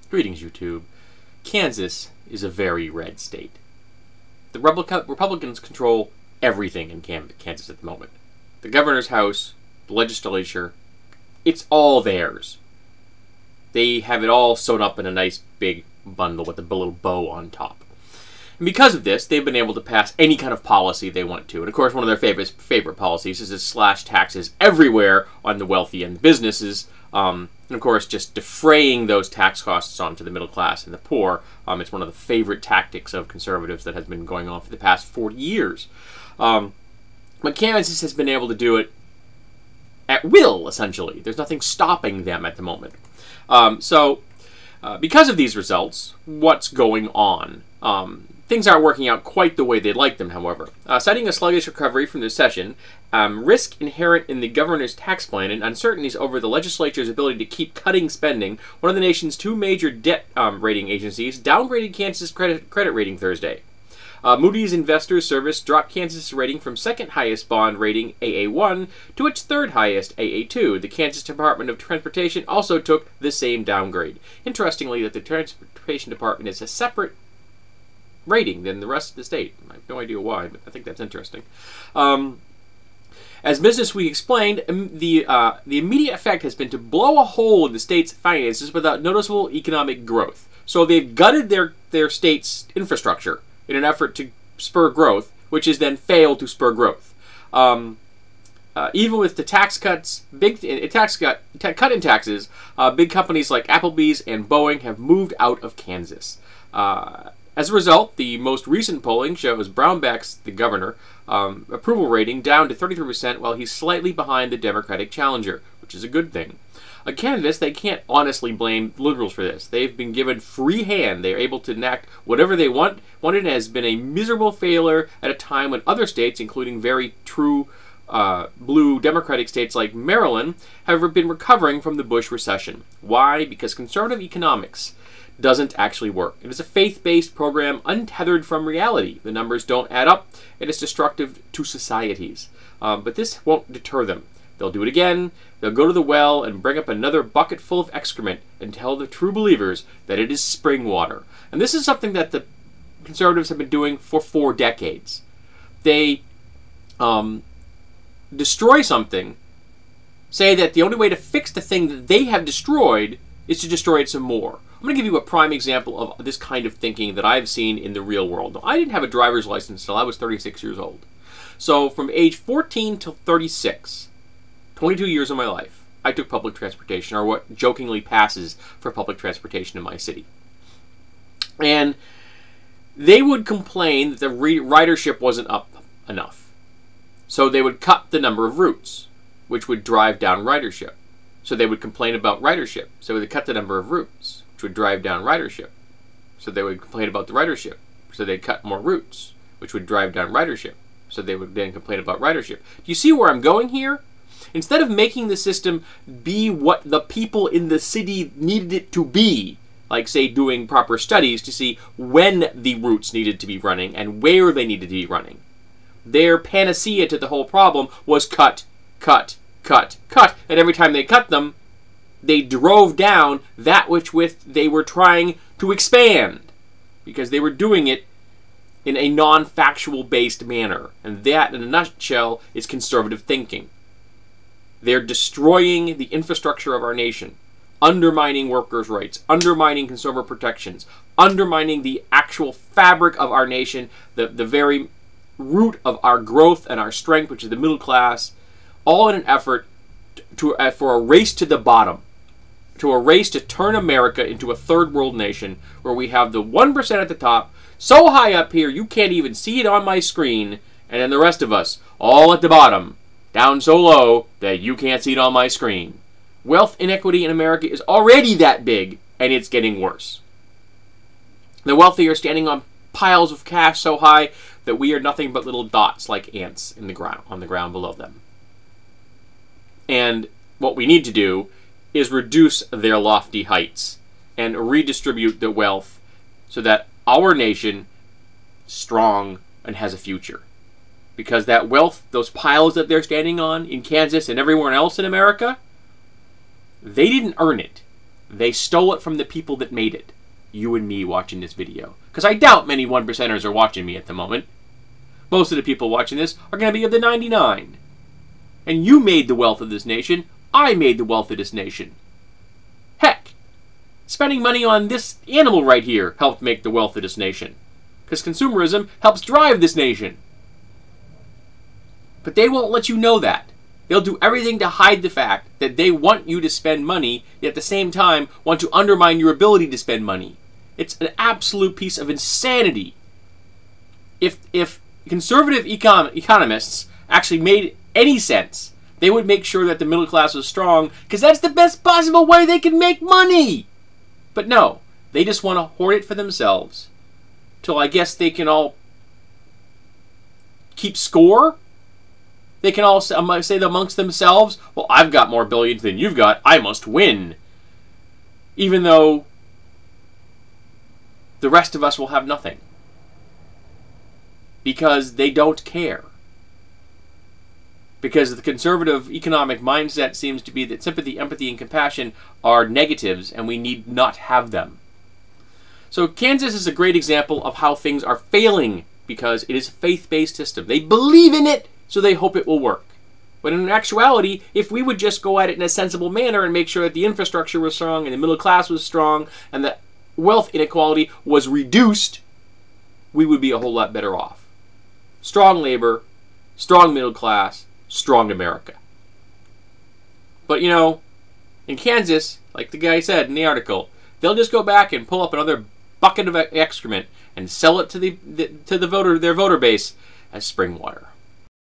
Greetings, YouTube. Kansas is a very red state. The Republicans control everything in Kansas at the moment. The governor's house, the legislature, it's all theirs. They have it all sewn up in a nice big bundle with a little bow on top. And because of this, they've been able to pass any kind of policy they want to. And of course, one of their favorite policies is to slash taxes everywhere on the wealthy and businesses. And of course, just defraying those tax costs onto the middle class and the poor. It's one of the favorite tactics of conservatives that has been going on for the past 40 years. But Kansas has been able to do it at will, essentially. There's nothing stopping them at the moment. Because of these results, what's going on? Things aren't working out quite the way they'd like them, however. Citing a sluggish recovery from the session, risk inherent in the governor's tax plan, and uncertainties over the legislature's ability to keep cutting spending, one of the nation's two major debt rating agencies downgraded Kansas' credit rating Thursday. Moody's Investors Service dropped Kansas' rating from second highest bond rating, AA1, to its third highest, AA2. The Kansas Department of Transportation also took the same downgrade. Interestingly, that the Transportation Department is a separate rating than the rest of the state. I have no idea why, but I think that's interesting. As Business Week explained, the immediate effect has been to blow a hole in the state's finances without noticeable economic growth. So they've gutted their state's infrastructure in an effort to spur growth, which has then failed to spur growth. Even with the tax cuts, cut in taxes, big companies like Applebee's and Boeing have moved out of Kansas. As a result, the most recent polling shows Brownback's, the governor, approval rating down to 33%, while he's slightly behind the Democratic challenger, which is a good thing. Candidates, they can't honestly blame liberals for this. They've been given free hand. They're able to enact whatever they wanted, and has been a miserable failure at a time when other states, including very true blue Democratic states like Maryland, have been recovering from the Bush recession. Why? Because conservative economics doesn't actually work. It is a faith-based program untethered from reality. The numbers don't add up, and it's destructive to societies. But this won't deter them. They'll do it again. They'll go to the well and bring up another bucket full of excrement and tell the true believers that it is spring water. And this is something that the conservatives have been doing for 4 decades. They destroy something, say that the only way to fix the thing that they have destroyed is to destroy it some more. I'm going to give you a prime example of this kind of thinking that I've seen in the real world. Now, I didn't have a driver's license until I was 36 years old. So from age 14 till 36, 22 years of my life, I took public transportation, or what jokingly passes for public transportation in my city. And they would complain that the ridership wasn't up enough. So they would cut the number of routes, which would drive down ridership. So they would complain about ridership. So they would cut the number of routes, which would drive down ridership. So they would complain about the ridership. So they'd cut more routes, which would drive down ridership. So they would then complain about ridership. Do you see where I'm going here? Instead of making the system be what the people in the city needed it to be, like, say, doing proper studies to see when the routes needed to be running and where they needed to be running, their panacea to the whole problem was cut, cut, cut, cut. And every time they cut them, they drove down that which they were trying to expand, because they were doing it in a non-factual based manner. And that, in a nutshell, is conservative thinking. They're destroying the infrastructure of our nation, undermining workers' rights, undermining consumer protections, undermining the actual fabric of our nation, the very root of our growth and our strength, which is the middle class, all in an effort for a race to the bottom, to a race to turn America into a third world nation where we have the 1% at the top, so high up here you can't even see it on my screen, and then the rest of us all at the bottom, down so low that you can't see it on my screen. Wealth inequity in America is already that big, and it's getting worse. The wealthy are standing on piles of cash so high that we are nothing but little dots like ants in the ground, on the ground below them. And what we need to do is reduce their lofty heights and redistribute the wealth so that our nation is strong and has a future. Because that wealth, those piles that they're standing on in Kansas and everywhere else in America, they didn't earn it. They stole it from the people that made it. You and me watching this video. Because I doubt many 1%ers are watching me at the moment. Most of the people watching this are going to be of the 99. And you made the wealth of this nation. I made the wealth of this nation. Heck, spending money on this animal right here helped make the wealth of this nation. Because consumerism helps drive this nation. But they won't let you know that. They'll do everything to hide the fact that they want you to spend money, yet at the same time want to undermine your ability to spend money. It's an absolute piece of insanity. If conservative economists actually made any sense, they would make sure that the middle class was strong, because that's the best possible way they can make money. But no, they just want to hoard it for themselves, till I guess they can all keep score. They can all say amongst themselves, well, I've got more billions than you've got, I must win. Even though the rest of us will have nothing. Because they don't care. Because the conservative economic mindset seems to be that sympathy, empathy, and compassion are negatives, and we need not have them. So Kansas is a great example of how things are failing, because it is a faith-based system. They believe in it, so they hope it will work. But in actuality, if we would just go at it in a sensible manner and make sure that the infrastructure was strong and the middle class was strong and the wealth inequality was reduced, we would be a whole lot better off. Strong labor, strong middle class, strong America. But you know, in Kansas, like the guy said in the article, they'll just go back and pull up another bucket of excrement and sell it to their voter base as spring water.